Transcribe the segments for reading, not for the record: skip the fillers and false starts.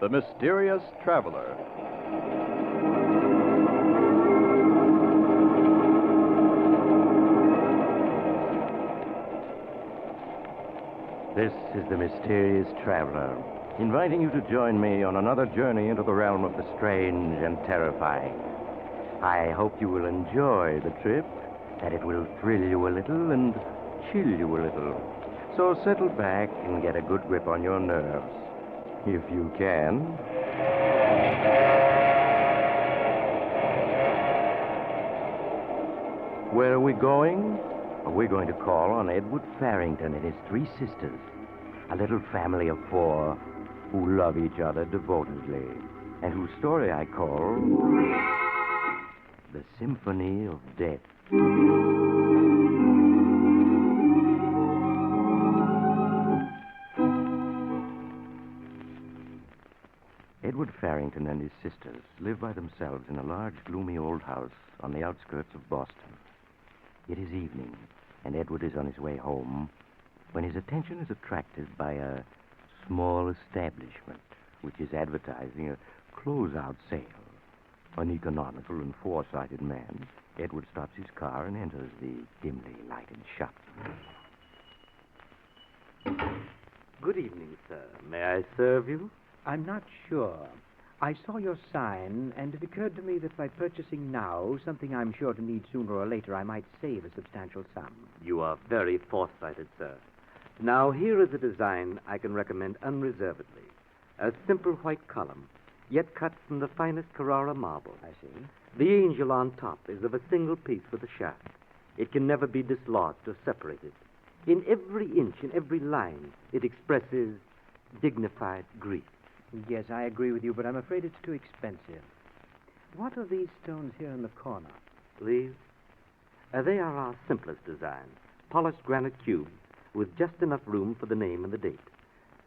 The Mysterious Traveler. This is the Mysterious Traveler, inviting you to join me on another journey into the realm of the strange and terrifying. I hope you will enjoy the trip, that it will thrill you a little and chill you a little. So settle back and get a good grip on your nerves, if you can. Where are we going? We're going to call on Edward Farrington and his three sisters, a little family of four who love each other devotedly, and whose story I call The Symphony of Death. Edward Farrington and his sisters live by themselves in a large, gloomy old house on the outskirts of Boston. It is evening, and Edward is on his way home when his attention is attracted by a small establishment which is advertising a closeout sale. An economical and foresighted man, Edward stops his car and enters the dimly lighted shop. Good evening, sir. May I serve you? I'm not sure. I saw your sign, and it occurred to me that by purchasing now something I'm sure to need sooner or later, I might save a substantial sum. You are very foresighted, sir. Now, here is a design I can recommend unreservedly. A simple white column, yet cut from the finest Carrara marble. I see. The angel on top is of a single piece with a shaft. It can never be dislodged or separated. In every inch, in every line, it expresses dignified grief. Yes, I agree with you, but I'm afraid it's too expensive. What are these stones here in the corner? Please? They are our simplest design, polished granite cubes with just enough room for the name and the date.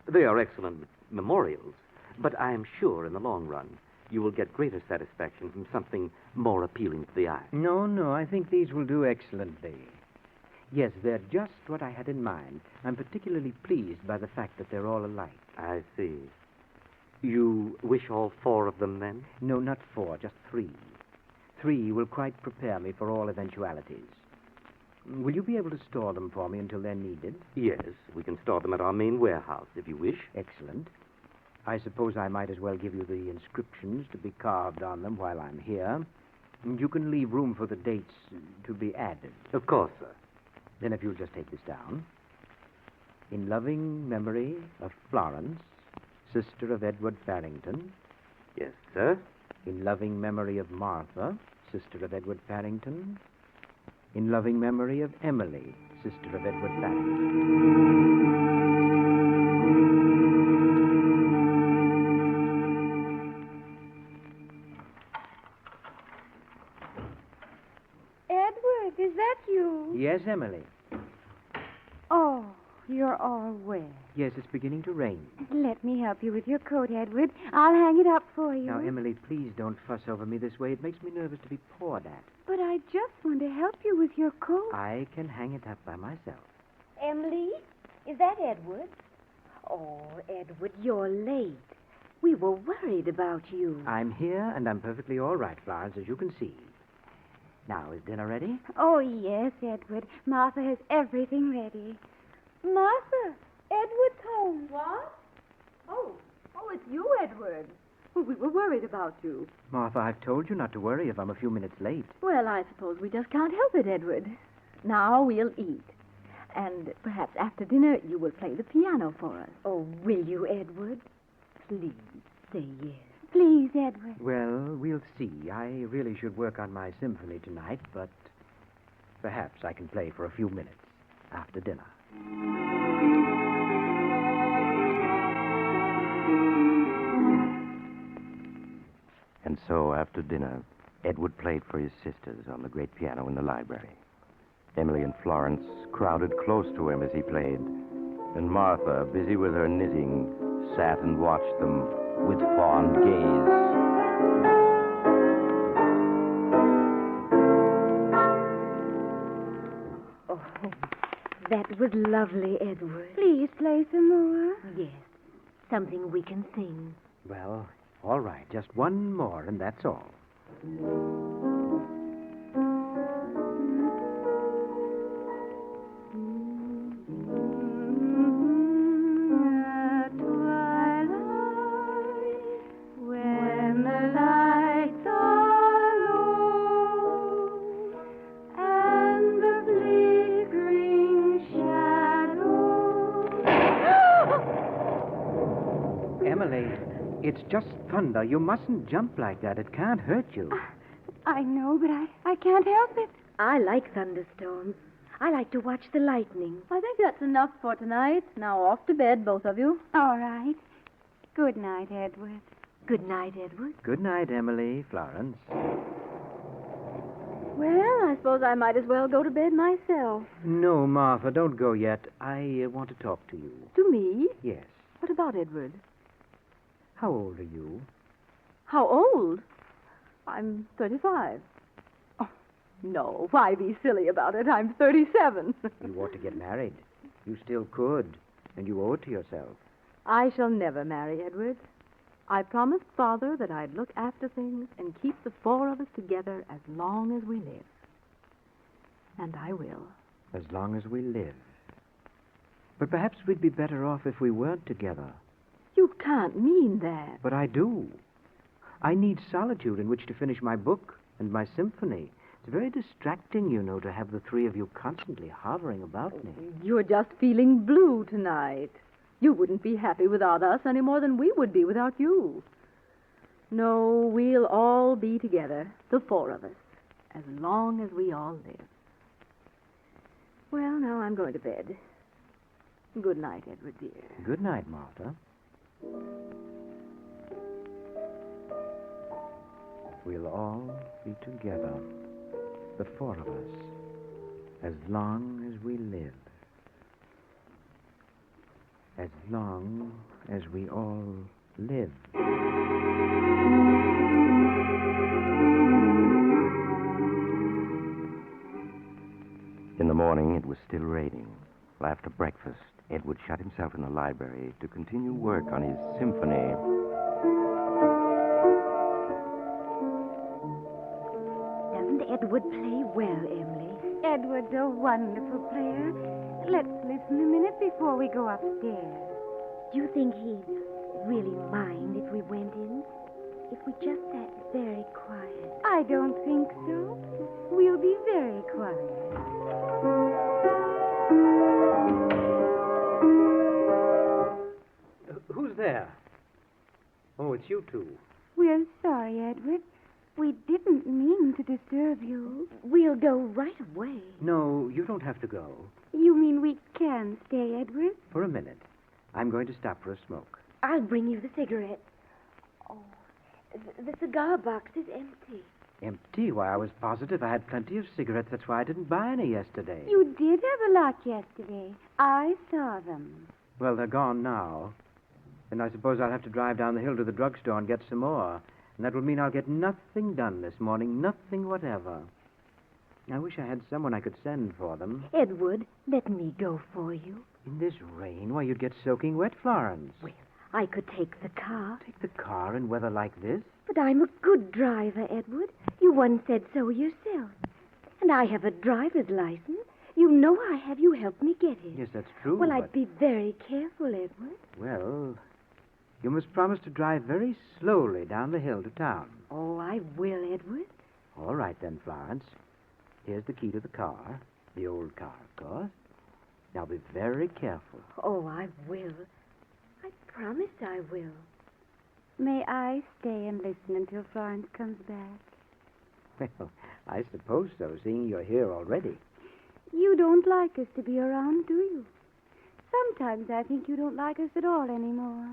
They are excellent memorials, but I am sure in the long run you will get greater satisfaction from something more appealing to the eye. No, I think these will do excellently. Yes, they're just what I had in mind. I'm particularly pleased by the fact that they're all alike. I see. You wish all four of them, then? No, not four, just three. Three will quite prepare me for all eventualities. Will you be able to store them for me until they're needed? Yes, we can store them at our main warehouse, if you wish. Excellent. I suppose I might as well give you the inscriptions to be carved on them while I'm here. You can leave room for the dates to be added. Of course, sir. Then if you'll just take this down. In loving memory of Florence, sister of Edward Farrington. Yes, sir. In loving memory of Martha, sister of Edward Farrington. In loving memory of Emily, sister of Edward Farrington. Edward, is that you? Yes, Emily. Oh, you're all wet. Yes, it's beginning to rain. Let me help you with your coat, Edward. I'll hang it up for you. Now, Emily, please don't fuss over me this way. It makes me nervous to be pawed at. But I just want to help you with your coat. I can hang it up by myself. Emily, is that Edward? Oh, Edward, you're late. We were worried about you. I'm here, and I'm perfectly all right, Florence, as you can see. Now, is dinner ready? Oh, yes, Edward. Martha has everything ready. Martha, Edward's home. What? Oh, it's you, Edward. Well, we were worried about you. Martha, I've told you not to worry if I'm a few minutes late. Well, I suppose we just can't help it, Edward. Now we'll eat. And perhaps after dinner you will play the piano for us. Oh, will you, Edward? Please say yes. Please, Edward. Well, we'll see. I really should work on my symphony tonight, but perhaps I can play for a few minutes after dinner. And so, after dinner, Edward played for his sisters on the great piano in the library. Emily and Florence crowded close to him as he played, and Martha, busy with her knitting, sat and watched them with fond gaze. Oh, that was lovely, Edward. Please play some more. Yes, something we can sing. Well, all right. Just one more, and that's all. At twilight, when the lights are low, and the flickering shadows. Emily, it's just thunder. You mustn't jump like that. It can't hurt you. I know, but I can't help it. I like thunderstorms. I like to watch the lightning. I think that's enough for tonight. Now off to bed, both of you. All right. Good night, Edward. Good night, Edward. Good night, Emily, Florence. Well, I suppose I might as well go to bed myself. No, Martha, don't go yet. I want to talk to you. To me? Yes. What about Edward? How old are you? How old? I'm 35. Oh, no, why be silly about it? I'm 37. You ought to get married. You still could, and you owe it to yourself. I shall never marry Edward. I promised Father that I'd look after things and keep the four of us together as long as we live. And I will. As long as we live. But perhaps we'd be better off if we weren't together. You can't mean that. But I do. I need solitude in which to finish my book and my symphony. It's very distracting, you know, to have the three of you constantly hovering about me. You're just feeling blue tonight. You wouldn't be happy without us any more than we would be without you. No, we'll all be together, the four of us, as long as we all live. Well, now I'm going to bed. Good night, Edward, dear. Good night, Martha. We'll all be together, the four of us, as long as we live. As long as we all live. In the morning, it was still raining. Well, after breakfast, Edward shut himself in the library to continue work on his symphony. Doesn't Edward play well, Emily? Edward's a wonderful player. Let's listen a minute before we go upstairs. Do you think he'd really mind if we went in? If we just sat very quiet? I don't think so. We'll be very quiet. Who's there? Oh, it's you two. We're sorry, Edward. We didn't mean to disturb you. We'll go right away. No, you don't have to go. You mean we can stay, Edward? For a minute. I'm going to stop for a smoke. I'll bring you the cigarette. Oh, the cigar box is empty. Empty? Why, I was positive I had plenty of cigarettes. That's why I didn't buy any yesterday. You did have a lot yesterday. I saw them. Well, they're gone now. And I suppose I'll have to drive down the hill to the drugstore and get some more. And that will mean I'll get nothing done this morning, nothing whatever. I wish I had someone I could send for them. Edward, let me go for you. In this rain? Why, you'd get soaking wet, Florence. Well, I could take the car. Take the car in weather like this? But I'm a good driver, Edward. You once said so yourself. And I have a driver's license. You know I have. You helped me get it. Yes, that's true. Well, but... I'd be very careful, Edward. Well, you must promise to drive very slowly down the hill to town. Oh, I will, Edward. All right, then, Florence. Here's the key to the car. The old car, of course. Now, be very careful. Oh, I will. I promise I will. May I stay and listen until Florence comes back? Well, I suppose so, seeing you're here already. You don't like us to be around, do you? Sometimes I think you don't like us at all anymore.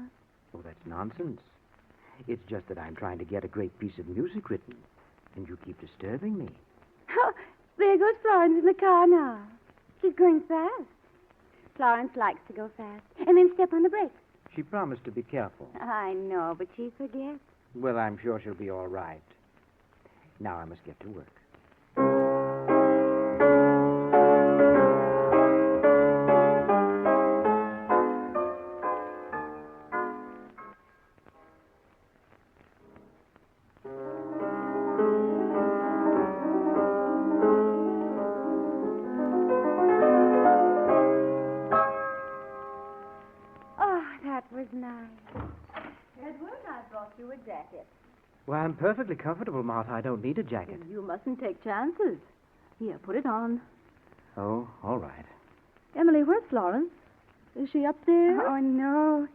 Oh, that's nonsense. It's just that I'm trying to get a great piece of music written, and you keep disturbing me. Oh, there goes Florence in the car now. She's going fast. Florence likes to go fast. And then step on the brakes. She promised to be careful. I know, but she forgets. Well, I'm sure she'll be all right. Now I must get to work. Well, I'm perfectly comfortable, Martha. I don't need a jacket. You mustn't take chances. Here, put it on. Oh, all right. Emily, where's Florence? Is she up there? Oh, no.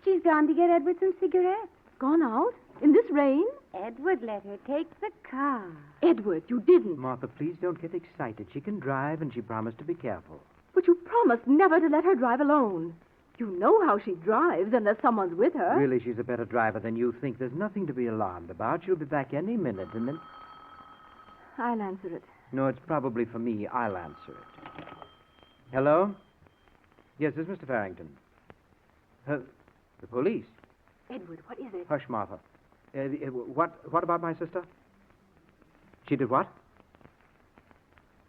She's gone to get Edward some cigarettes. Gone out? In this rain? Edward let her take the car. Edward, you didn't. Martha, please don't get excited. She can drive, and she promised to be careful. But you promised never to let her drive alone. You know how she drives unless someone's with her. Really, she's a better driver than you think. There's nothing to be alarmed about. She'll be back any minute, and then... I'll answer it. No, it's probably for me. I'll answer it. Hello? Yes, this is Mr. Farrington. The police? Edward, what is it? Hush, Martha. What about my sister? She did what?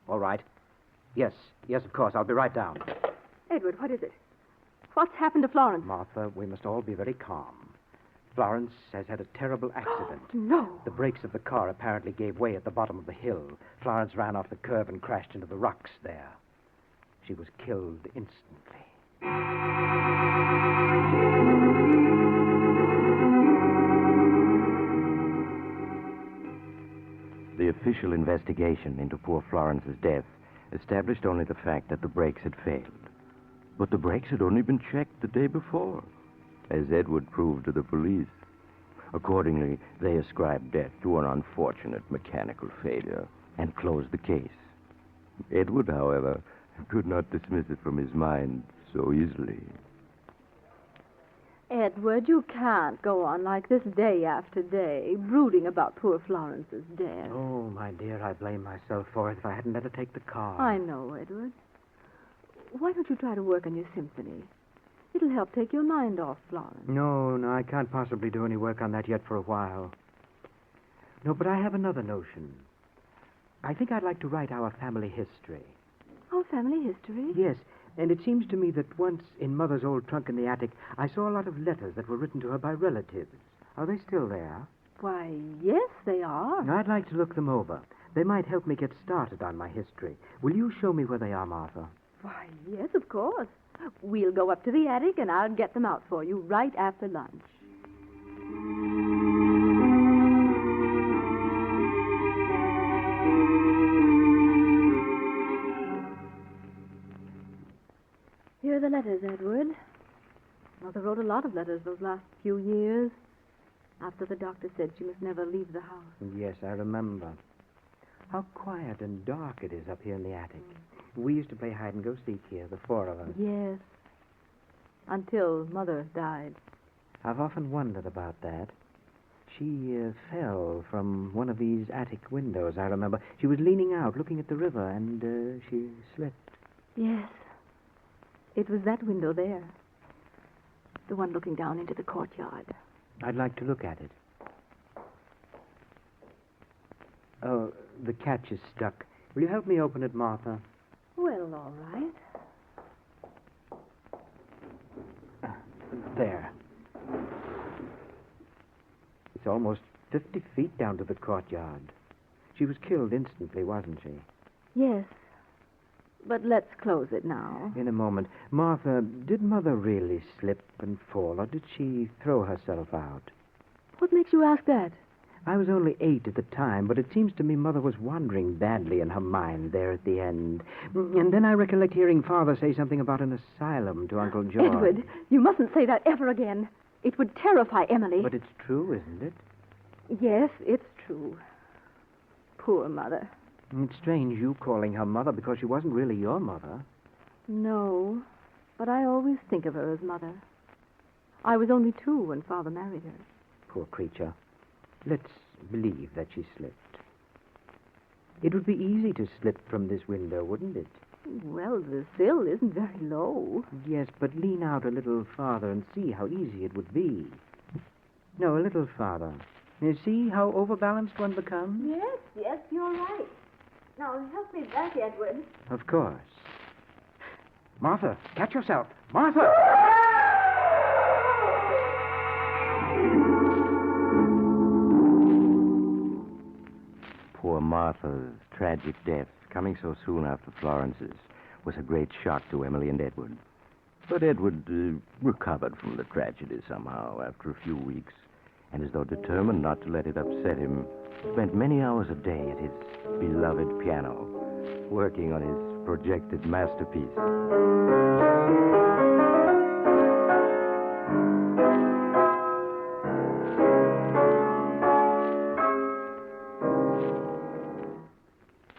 All right. Yes, of course. I'll be right down. Edward, what is it? What's happened to Florence? Martha, we must all be very calm. Florence has had a terrible accident. No. The brakes of the car apparently gave way at the bottom of the hill. Florence ran off the curb and crashed into the rocks there. She was killed instantly. The official investigation into poor Florence's death established only the fact that the brakes had failed. But the brakes had only been checked the day before, as Edward proved to the police. Accordingly, they ascribed death to an unfortunate mechanical failure and closed the case. Edward, however, could not dismiss it from his mind so easily. Edward, you can't go on like this day after day, brooding about poor Florence's death. Oh, my dear, I blame myself for it if I hadn't let her take the car. I know, Edward. Why don't you try to work on your symphony? It'll help take your mind off Florence. No, I can't possibly do any work on that yet for a while. No, but I have another notion. I think I'd like to write our family history. Our family history? Yes, and it seems to me that once in Mother's old trunk in the attic, I saw a lot of letters that were written to her by relatives. Are they still there? Why, yes, they are. I'd like to look them over. They might help me get started on my history. Will you show me where they are, Martha? Why, yes, of course. We'll go up to the attic and I'll get them out for you right after lunch. Here are the letters, Edward. Mother wrote a lot of letters those last few years, after the doctor said she must never leave the house. Yes, I remember. How quiet and dark it is up here in the attic. We used to play hide-and-go-seek here, the four of us. Yes. Until Mother died. I've often wondered about that. She fell from one of these attic windows, I remember. She was leaning out, looking at the river, and she slipped. Yes. It was that window there. The one looking down into the courtyard. I'd like to look at it. Oh, the catch is stuck. Will you help me open it, Martha? Well, all right. There. It's almost 50 feet down to the courtyard. She was killed instantly, wasn't she? Yes. But let's close it now. In a moment. Martha, did Mother really slip and fall, or did she throw herself out? What makes you ask that? I was only 8 at the time, but it seems to me Mother was wandering badly in her mind there at the end. And then I recollect hearing Father say something about an asylum to Uncle George. Edward, you mustn't say that ever again. It would terrify Emily. But it's true, isn't it? Yes, it's true. Poor Mother. It's strange you calling her Mother because she wasn't really your mother. No, but I always think of her as Mother. I was only 2 when Father married her. Poor creature. Let's believe that she slipped. It would be easy to slip from this window, wouldn't it? Well, the sill isn't very low. Yes, but lean out a little farther and see how easy it would be. No, a little farther. You see how overbalanced one becomes? Yes, you're right. Now, help me back, Edward. Of course. Martha, catch yourself. Martha! Poor Martha's tragic death, coming so soon after Florence's, was a great shock to Emily and Edward. But Edward recovered from the tragedy somehow after a few weeks, and as though determined not to let it upset him, spent many hours a day at his beloved piano, working on his projected masterpiece.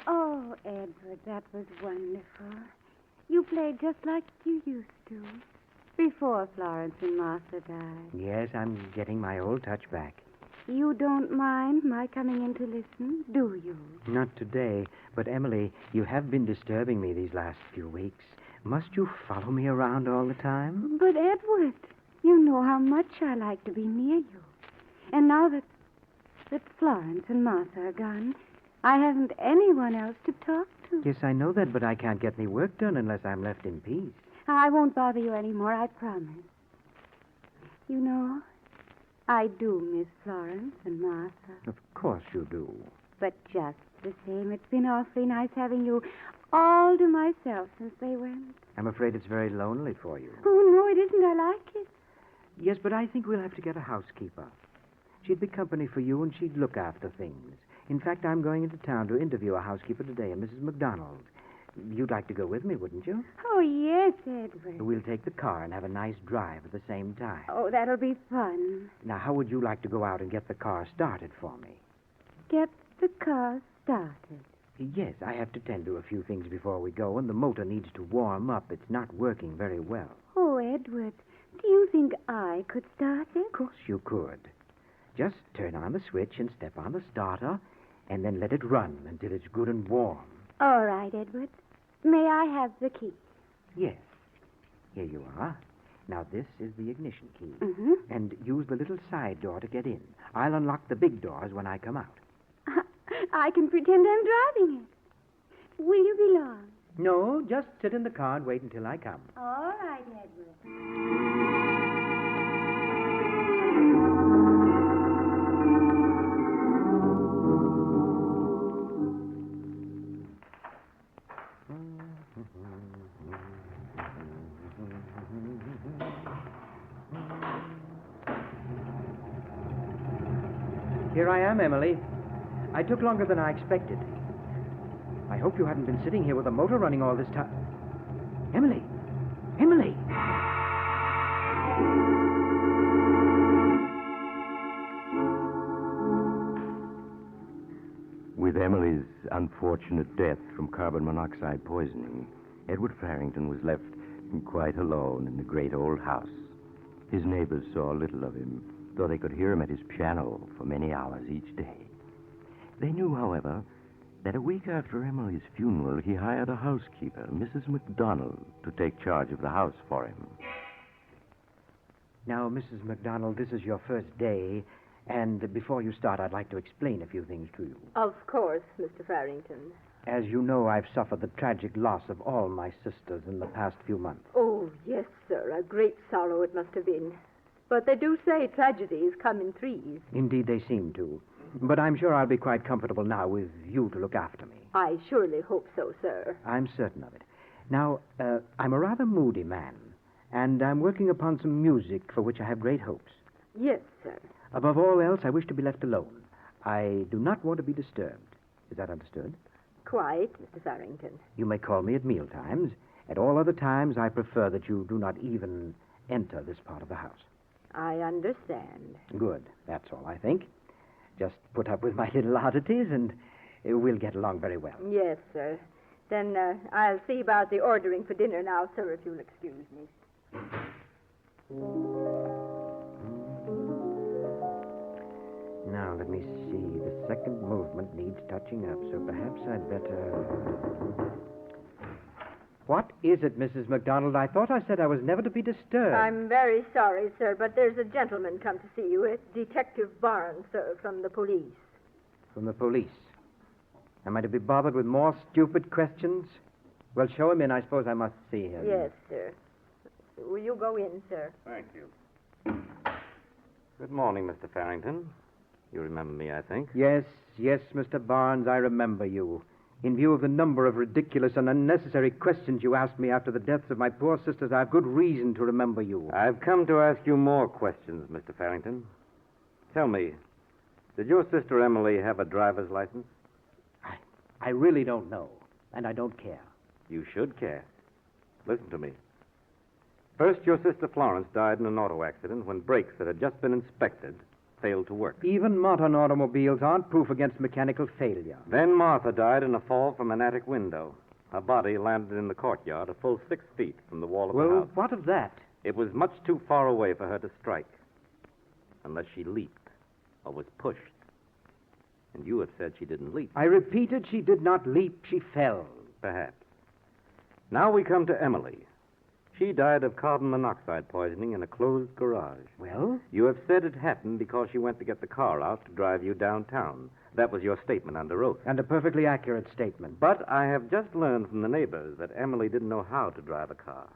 Oh, Edward, that was wonderful. You played just like you used to, before Florence and Martha died. Yes, I'm getting my old touch back. You don't mind my coming in to listen, do you? Not today, but Emily, you have been disturbing me these last few weeks. Must you follow me around all the time? But, Edward, you know how much I like to be near you. And now that Florence and Martha are gone, I haven't anyone else to talk to. Yes, I know that, but I can't get any work done unless I'm left in peace. I won't bother you anymore, I promise. You know, I do miss Florence and Martha. Of course you do. But just the same, it's been awfully nice having you all to myself since they went. I'm afraid it's very lonely for you. Oh, no, it isn't. I like it. Yes, but I think we'll have to get a housekeeper. She'd be company for you, and she'd look after things. In fact, I'm going into town to interview a housekeeper today, a Mrs. McDonald. You'd like to go with me, wouldn't you? Oh, yes, Edward. We'll take the car and have a nice drive at the same time. Oh, that'll be fun. Now, how would you like to go out and get the car started for me? Get the car started. Yes, I have to tend to a few things before we go, and the motor needs to warm up. It's not working very well. Oh, Edward, do you think I could start it? Of course you could. Just turn on the switch and step on the starter, and then let it run until it's good and warm. All right, Edward. May I have the key? Yes. Here you are. Now, this is the ignition key. Mm-hmm. And use the little side door to get in. I'll unlock the big doors when I come out. I can pretend I'm driving it. Will you be long? No, just sit in the car and wait until I come. All right, Edward. Here I am, Emily. I took longer than I expected. I hope you hadn't been sitting here with the motor running all this time. Emily! Emily! With Emily's unfortunate death from carbon monoxide poisoning, Edward Farrington was left quite alone in the great old house. His neighbors saw little of him, though they could hear him at his piano for many hours each day. They knew, however, that a week after Emily's funeral, he hired a housekeeper, Mrs. McDonald, to take charge of the house for him. Now, Mrs. McDonald, this is your first day, and before you start, I'd like to explain a few things to you. Of course, Mr. Farrington. As you know, I've suffered the tragic loss of all my sisters in the past few months. Oh, yes, sir. A great sorrow it must have been. But they do say tragedies come in threes. Indeed, they seem to. But I'm sure I'll be quite comfortable now with you to look after me. I surely hope so, sir. I'm certain of it. Now, I'm a rather moody man, and I'm working upon some music for which I have great hopes. Yes, sir. Above all else, I wish to be left alone. I do not want to be disturbed. Is that understood? Quite, Mr. Farrington. You may call me at mealtimes. At all other times, I prefer that you do not even enter this part of the house. I understand. Good. That's all, I think. Just put up with my little oddities, and we'll get along very well. Yes, sir. Then I'll see about the ordering for dinner now, sir, if you'll excuse me. Now, let me see. The second movement needs touching up, so perhaps I'd better... What is it, Mrs. McDonald? I thought I said I was never to be disturbed. I'm very sorry, sir, but there's a gentleman come to see you. It's Detective Barnes, sir, from the police. From the police? Am I to be bothered with more stupid questions? Well, show him in. I suppose I must see him. Yes, sir. Will you go in, sir? Thank you. Good morning, Mr. Farrington. You remember me, I think. Yes, Mr. Barnes, I remember you. In view of the number of ridiculous and unnecessary questions you asked me after the deaths of my poor sisters, I have good reason to remember you. I've come to ask you more questions, Mr. Farrington. Tell me, did your sister Emily have a driver's license? I really don't know, and I don't care. You should care. Listen to me. First, your sister Florence died in an auto accident when brakes that had just been inspected failed to work. Even modern automobiles aren't proof against mechanical failure. Then Martha died in a fall from an attic window. Her body landed in the courtyard a full 6 feet from the wall of the Well, house. what of that? It was much too far away for her to strike, unless she leaped or was pushed. And you have said she didn't leap. I repeated, she did not leap, she fell. Perhaps. Now we come to Emily. She died of carbon monoxide poisoning in a closed garage. Well? You have said it happened because she went to get the car out to drive you downtown. That was your statement under oath. And a perfectly accurate statement. But I have just learned from the neighbors that Emily didn't know how to drive a car.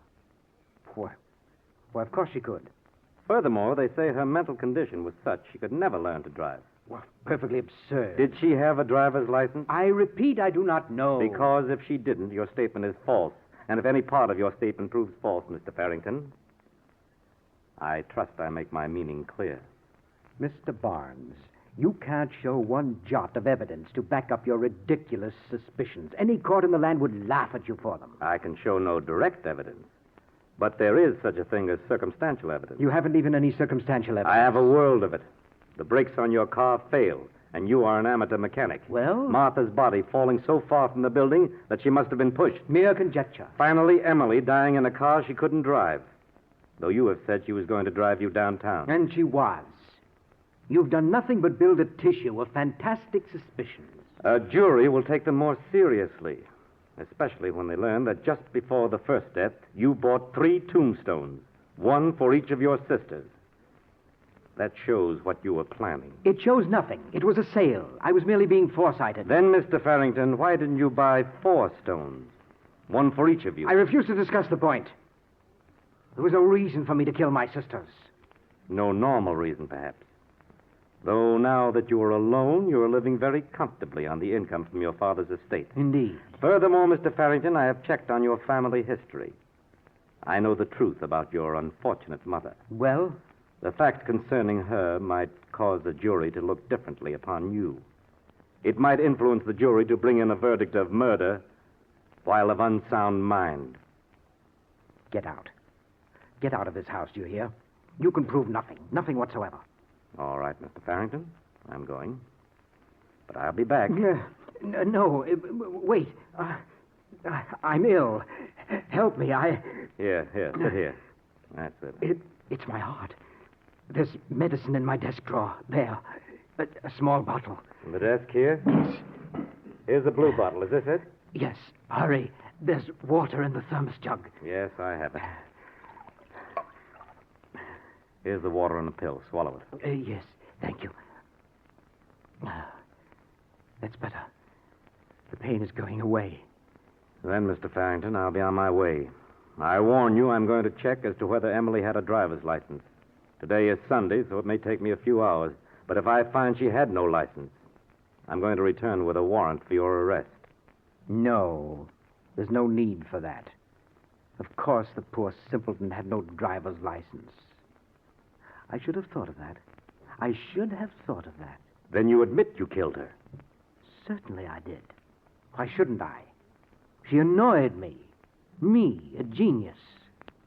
Well, of course she could. Furthermore, they say her mental condition was such she could never learn to drive. Well, perfectly absurd. Did she have a driver's license? I repeat, I do not know. Because if she didn't, your statement is false. And if any part of your statement proves false, Mr. Farrington, I trust I make my meaning clear. Mr. Barnes, you can't show one jot of evidence to back up your ridiculous suspicions. Any court in the land would laugh at you for them. I can show no direct evidence. But there is such a thing as circumstantial evidence. You haven't even any circumstantial evidence. I have a world of it. The brakes on your car failed, and you are an amateur mechanic. Well? Martha's body falling so far from the building that she must have been pushed. Mere conjecture. Finally, Emily dying in a car she couldn't drive, though you have said she was going to drive you downtown. And she was. You've done nothing but build a tissue of fantastic suspicions. A jury will take them more seriously, especially when they learn that just before the first death, you bought 3 tombstones, one for each of your sisters. That shows what you were planning. It shows nothing. It was a sale. I was merely being foresighted. Then, Mr. Farrington, why didn't you buy 4 stones? One for each of you. I refuse to discuss the point. There was no reason for me to kill my sisters. No normal reason, perhaps. Though now that you are alone, you are living very comfortably on the income from your father's estate. Indeed. Furthermore, Mr. Farrington, I have checked on your family history. I know the truth about your unfortunate mother. Well? The fact concerning her might cause the jury to look differently upon you. It might influence the jury to bring in a verdict of murder while of unsound mind. Get out. Get out of this house, do you hear? You can prove nothing. Nothing whatsoever. All right, Mr. Farrington. I'm going. But I'll be back. No, wait. I'm ill. Help me. Here, sit here. That's it. It's my heart. There's medicine in my desk drawer. There. A small bottle. In the desk here? Yes. Here's the blue bottle. Is this it? Yes. Hurry. There's water in the thermos jug. Yes, I have it. Here's the water and the pill. Swallow it. Yes. Thank you. That's better. The pain is going away. Then, Mr. Farrington, I'll be on my way. I warn you, I'm going to check as to whether Emily had a driver's license. Today is Sunday, so it may take me a few hours. But if I find she had no license, I'm going to return with a warrant for your arrest. No. There's no need for that. Of course, the poor simpleton had no driver's license. I should have thought of that. I should have thought of that. Then you admit you killed her. Certainly I did. Why shouldn't I? She annoyed me. Me, a genius.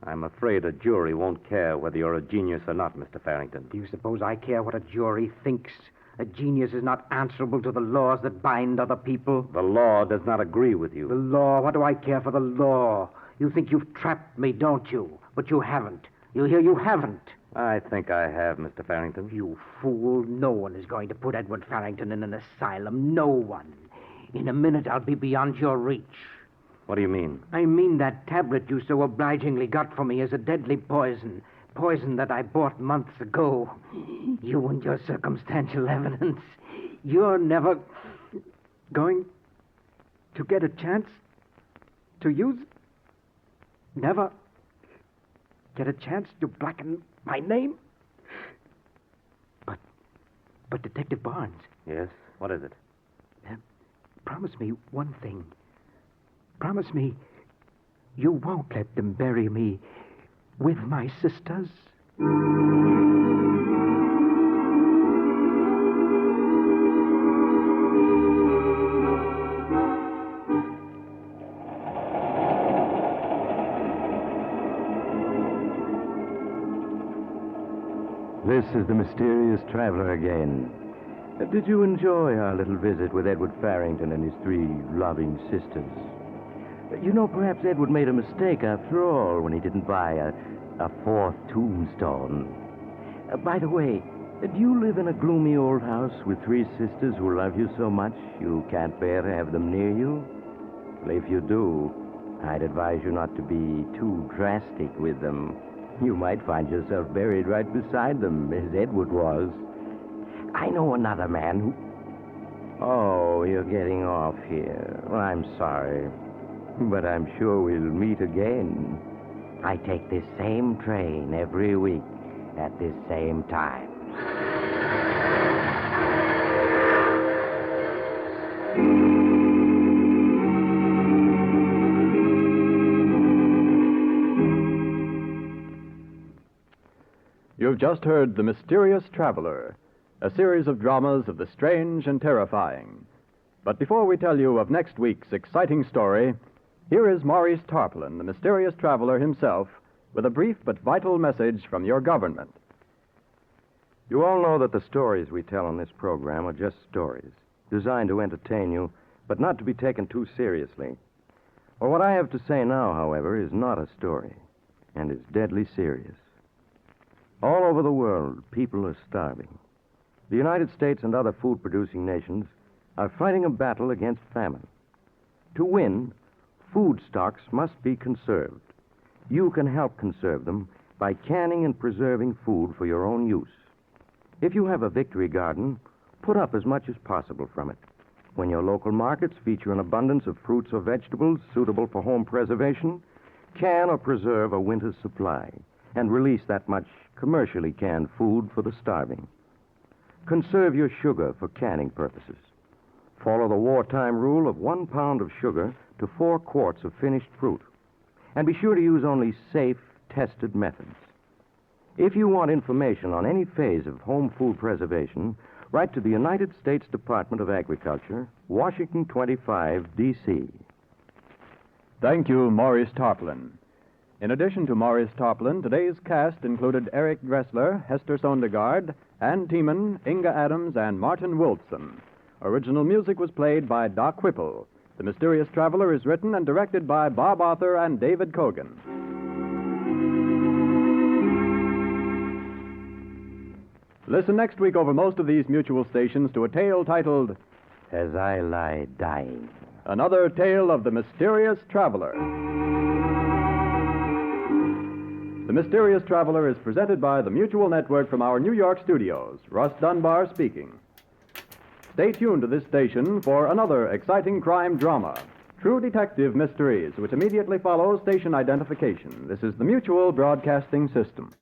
I'm afraid a jury won't care whether you're a genius or not, Mr. Farrington. Do you suppose I care what a jury thinks? A genius is not answerable to the laws that bind other people. The law does not agree with you. The law? What do I care for the law? You think you've trapped me, don't you? But you haven't. You hear? You haven't. I think I have, Mr. Farrington. You fool. No one is going to put Edward Farrington in an asylum. No one. In a minute, I'll be beyond your reach. What do you mean? I mean that tablet you so obligingly got for me is a deadly poison. Poison that I bought months ago. You and your circumstantial evidence. You're never going to get a chance to use it. Never get a chance to blacken my name. But Detective Barnes. Yes? What is it? Promise me one thing. Promise me you won't let them bury me with my sisters. this is the mysterious traveler again. Did you enjoy our little visit with Edward Farrington and his three loving sisters? You know, perhaps Edward made a mistake after all when he didn't buy a fourth tombstone. By the way, do you live in a gloomy old house with three sisters who love you so much you can't bear to have them near you? Well, if you do, I'd advise you not to be too drastic with them. You might find yourself buried right beside them, as Edward was. I know another man who... Oh, you're getting off here. Well, I'm sorry. But I'm sure we'll meet again. I take this same train every week at this same time. You've just heard The Mysterious Traveler, a series of dramas of the strange and terrifying. But before we tell you of next week's exciting story, here is Maurice Tarpaulin, the mysterious traveler himself, with a brief but vital message from your government. You all know that the stories we tell on this program are just stories, designed to entertain you, but not to be taken too seriously. Well, what I have to say now, however, is not a story, and is deadly serious. All over the world, people are starving. The United States and other food-producing nations are fighting a battle against famine. To win, food stocks must be conserved. You can help conserve them by canning and preserving food for your own use. If you have a victory garden, put up as much as possible from it. When your local markets feature an abundance of fruits or vegetables suitable for home preservation, can or preserve a winter's supply and release that much commercially canned food for the starving. Conserve your sugar for canning purposes. Follow the wartime rule of 1 pound of sugar to 4 quarts of finished fruit. And be sure to use only safe, tested methods. If you want information on any phase of home food preservation, write to the United States Department of Agriculture, Washington 25, D.C. Thank you, Maurice Tarpaulin. In addition to Maurice Tarpaulin, today's cast included Eric Dressler, Hester Sondergaard, Ann Tiemann, Inga Adams, and Martin Wolfson. Original music was played by Doc Whipple. The Mysterious Traveler is written and directed by Bob Arthur and David Kogan. Listen next week over most of these mutual stations to a tale titled As I Lie Dying. Another Tale of the Mysterious Traveler. The Mysterious Traveler is presented by the Mutual Network from our New York studios. Russ Dunbar speaking. Stay tuned to this station for another exciting crime drama, True Detective Mysteries, which immediately follows station identification. This is the Mutual Broadcasting System.